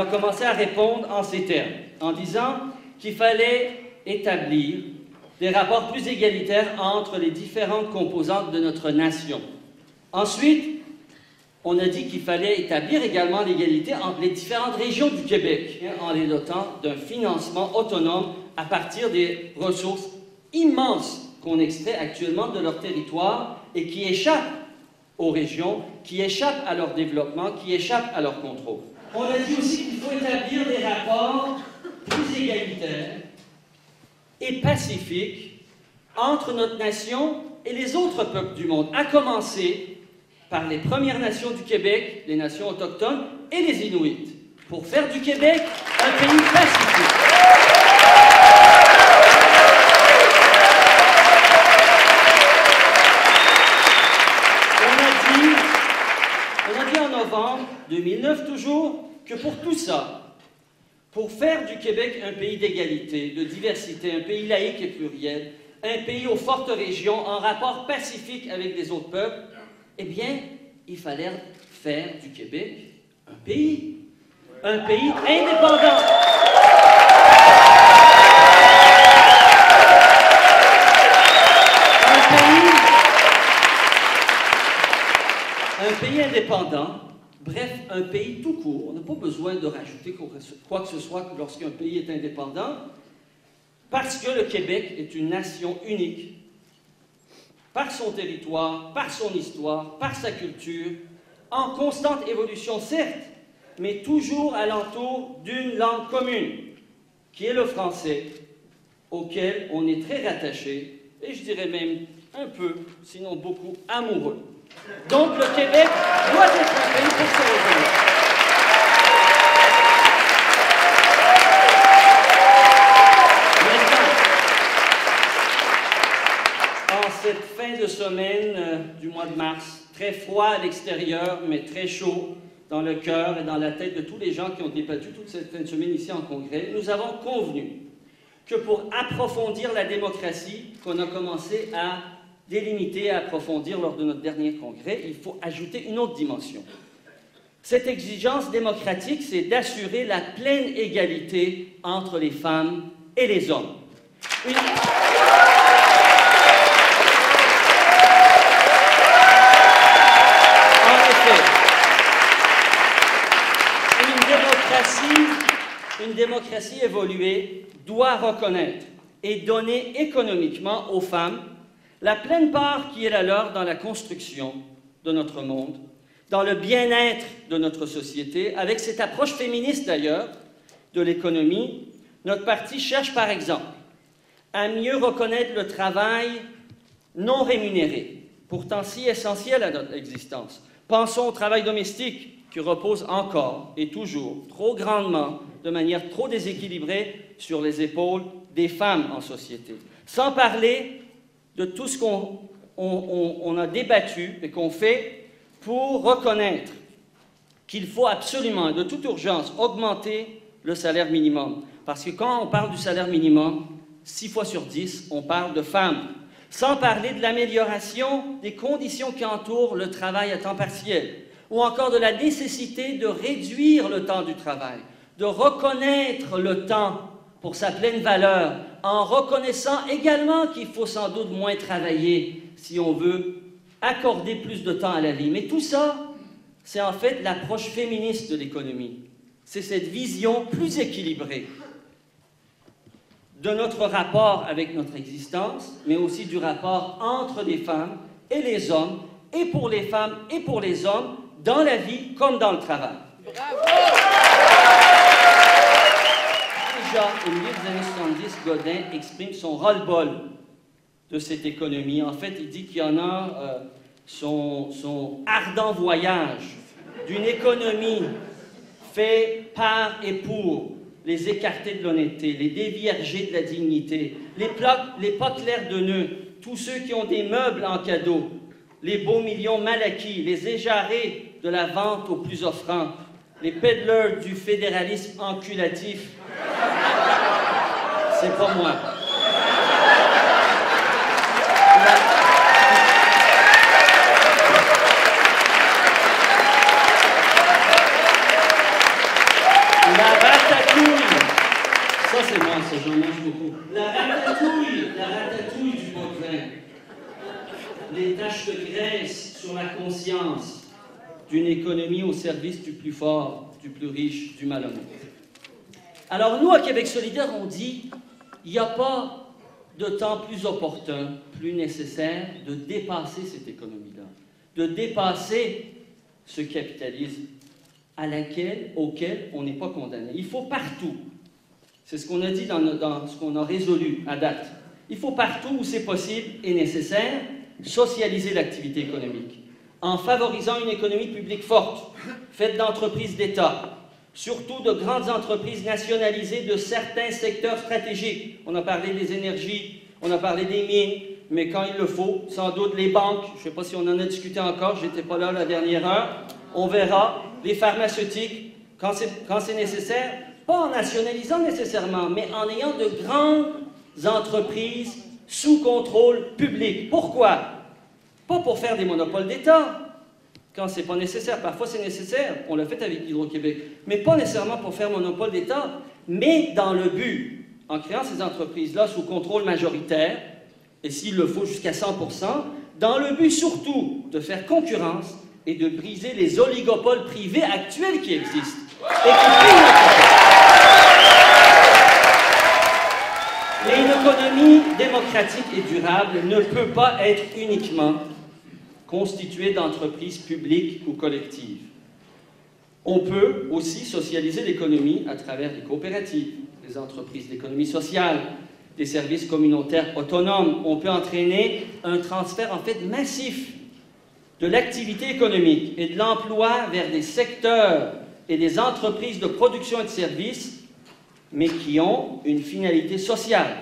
a commencé à répondre en ces termes, en disant qu'il fallait établir des rapports plus égalitaires entre les différentes composantes de notre nation. Ensuite, on a dit qu'il fallait établir également l'égalité entre les différentes régions du Québec, en les dotant d'un financement autonome à partir des ressources immenses qu'on extrait actuellement de leur territoire et qui échappent aux régions, qui échappent à leur développement, qui échappent à leur contrôle. On a dit aussi qu'il faut établir des rapports plus égalitaires et pacifiques entre notre nation et les autres peuples du monde, à commencer par les Premières Nations du Québec, les nations autochtones et les Inuits, pour faire du Québec un pays pacifique. On a dit en novembre 2009 toujours que pour tout ça, pour faire du Québec un pays d'égalité, de diversité, un pays laïque et pluriel, un pays aux fortes régions, en rapport pacifique avec les autres peuples, eh bien, il fallait faire du Québec un pays indépendant. Un pays indépendant, bref, un pays tout court. On n'a pas besoin de rajouter quoi que ce soit lorsqu'un pays est indépendant, parce que le Québec est une nation unique, par son territoire, par son histoire, par sa culture, en constante évolution, certes, mais toujours alentour d'une langue commune, qui est le français, auquel on est très rattaché, et je dirais même un peu, sinon beaucoup, amoureux. Donc le Québec doit être un pays pour ces raisons-là. Cette fin de semaine du mois de mars, très froid à l'extérieur, mais très chaud dans le cœur et dans la tête de tous les gens qui ont débattu toute cette fin de semaine ici en congrès, nous avons convenu que pour approfondir la démocratie qu'on a commencé à délimiter et à approfondir lors de notre dernier congrès, il faut ajouter une autre dimension. Cette exigence démocratique, c'est d'assurer la pleine égalité entre les femmes et les hommes. Une démocratie évoluée doit reconnaître et donner économiquement aux femmes la pleine part qui est la leur dans la construction de notre monde, dans le bien-être de notre société. Avec cette approche féministe d'ailleurs de l'économie, notre parti cherche par exemple à mieux reconnaître le travail non rémunéré, pourtant si essentiel à notre existence. Pensons au travail domestique, qui repose encore et toujours trop grandement, de manière trop déséquilibrée, sur les épaules des femmes en société. Sans parler de tout ce qu'on a débattu et qu'on fait pour reconnaître qu'il faut absolument, de toute urgence, augmenter le salaire minimum. Parce que quand on parle du salaire minimum, 6 fois sur 10, on parle de femmes. Sans parler de l'amélioration des conditions qui entourent le travail à temps partiel, ou encore de la nécessité de réduire le temps du travail, de reconnaître le temps pour sa pleine valeur, en reconnaissant également qu'il faut sans doute moins travailler si on veut accorder plus de temps à la vie. Mais tout ça, c'est en fait l'approche féministe de l'économie. C'est cette vision plus équilibrée de notre rapport avec notre existence, mais aussi du rapport entre les femmes et les hommes, et pour les femmes et pour les hommes, dans la vie comme dans le travail. Bravo! Déjà, au milieu des années 70, Godin exprime son ras-le-bol de cette économie. En fait, il dit qu'il y en a son ardent voyage d'une économie faite par et pour les écartés de l'honnêteté, les déviergés de la dignité, les pas clairs de nœuds, tous ceux qui ont des meubles en cadeau, les beaux millions mal acquis, les éjarés de la vente aux plus offrants, les peddlers du fédéralisme enculatif. C'est pas moi. La j'en mange beaucoup. La ratatouille du pot de vin. Les taches de graisse sur la conscience d'une économie au service du plus fort, du plus riche, du malhonnête. Alors nous, à Québec solidaire, on dit, il n'y a pas de temps plus opportun, plus nécessaire de dépasser cette économie-là, de dépasser ce capitalisme auquel on n'est pas condamné. Il faut partout, c'est ce qu'on a dit dans ce qu'on a résolu à date, il faut partout où c'est possible et nécessaire socialiser l'activité économique en favorisant une économie publique forte, faite d'entreprises d'État, surtout de grandes entreprises nationalisées de certains secteurs stratégiques. On a parlé des énergies, on a parlé des mines, mais quand il le faut, sans doute les banques, je ne sais pas si on en a discuté encore, je n'étais pas là la dernière heure, on verra, les pharmaceutiques, quand c'est nécessaire, pas en nationalisant nécessairement, mais en ayant de grandes entreprises sous contrôle public. Pourquoi? Pas pour faire des monopoles d'État, quand c'est pas nécessaire. Parfois c'est nécessaire, on l'a fait avec Hydro-Québec, mais pas nécessairement pour faire monopole d'État, mais dans le but, en créant ces entreprises-là sous contrôle majoritaire, et s'il le faut jusqu'à 100%, dans le but surtout de faire concurrence et de briser les oligopoles privés actuels qui existent. Et qui une économie démocratique et durable ne peut pas être uniquement constituée d'entreprises publiques ou collectives. On peut aussi socialiser l'économie à travers les coopératives, les entreprises d'économie sociale, des services communautaires autonomes. On peut entraîner un transfert en fait massif de l'activité économique et de l'emploi vers des secteurs et des entreprises de production et de services, mais qui ont une finalité sociale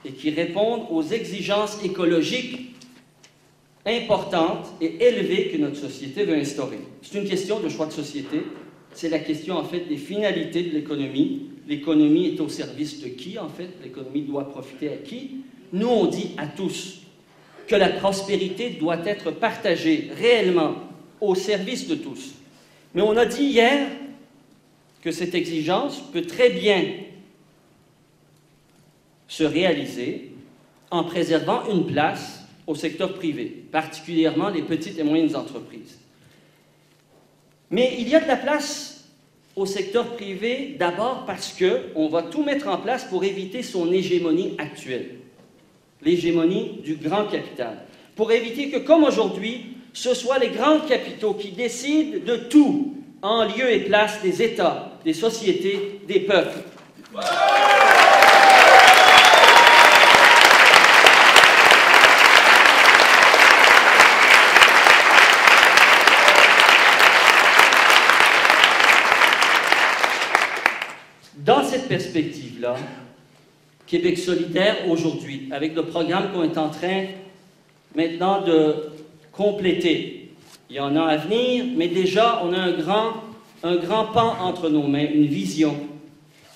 et qui répondent aux exigences écologiques importantes et élevées que notre société veut instaurer. C'est une question de choix de société, c'est la question en fait des finalités de l'économie. L'économie est au service de qui en fait? L'économie doit profiter à qui? Nous on dit à tous que la prospérité doit être partagée réellement au service de tous. Mais on a dit hier que cette exigence peut très bien se réaliser en préservant une place au secteur privé, particulièrement les petites et moyennes entreprises. Mais il y a de la place au secteur privé d'abord parce qu'on va tout mettre en place pour éviter son hégémonie actuelle, l'hégémonie du grand capital, pour éviter que, comme aujourd'hui, ce soit les grands capitaux qui décident de tout en lieu et place des États, des sociétés, des peuples. Dans cette perspective-là, Québec solidaire, aujourd'hui, avec le programme qu'on est en train maintenant de compléter, il y en a à venir, mais déjà, on a un grand pan entre nos mains, une vision,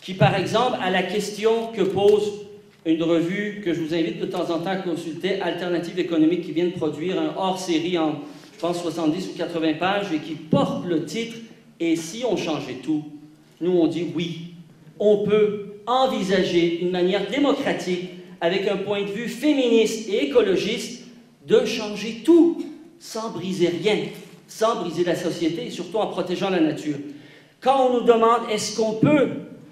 qui, par exemple, à la question que pose une revue que je vous invite de temps en temps à consulter, Alternative économique, qui vient de produire un hors-série en, je pense, 70 ou 80 pages, et qui porte le titre « Et si on changeait tout ?» Nous, on dit oui. On peut envisager d'une manière démocratique, avec un point de vue féministe et écologiste, de changer tout, sans briser rien, sans briser la société, et surtout en protégeant la nature. Quand on nous demande est-ce qu'on peut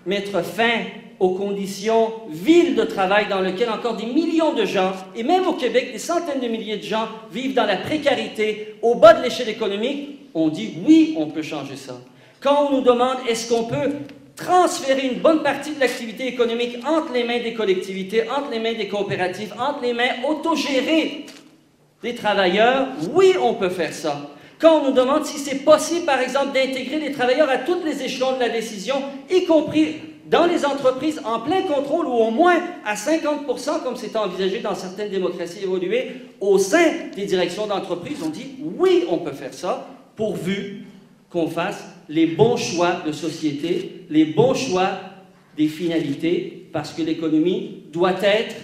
mettre fin aux conditions viles de travail dans lesquelles encore des millions de gens, et même au Québec, des centaines de milliers de gens vivent dans la précarité, au bas de l'échelle économique, on dit oui, on peut changer ça. Quand on nous demande est-ce qu'on peut transférer une bonne partie de l'activité économique entre les mains des collectivités, entre les mains des coopératives, entre les mains autogérées des travailleurs, oui, on peut faire ça. Quand on nous demande si c'est possible, par exemple, d'intégrer les travailleurs à tous les échelons de la décision, y compris dans les entreprises en plein contrôle ou au moins à 50%, comme c'est envisagé dans certaines démocraties évoluées, au sein des directions d'entreprise, on dit oui, on peut faire ça, pourvu qu'on fasse les bons choix de société, les bons choix des finalités, parce que l'économie doit être,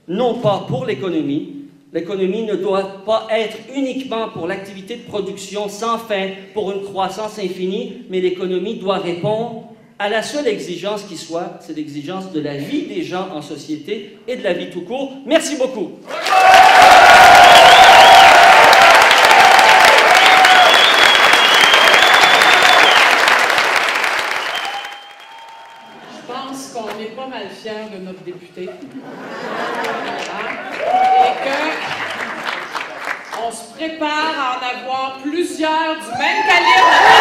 non pas pour l'économie ne doit pas être uniquement pour l'activité de production sans fin, pour une croissance infinie, mais l'économie doit répondre à la seule exigence qui soit, c'est l'exigence de la vie des gens en société et de la vie tout court. Merci beaucoup. Je pense qu'on est pas mal fiers de notre député. Et que on se prépare à en avoir plusieurs du même calibre.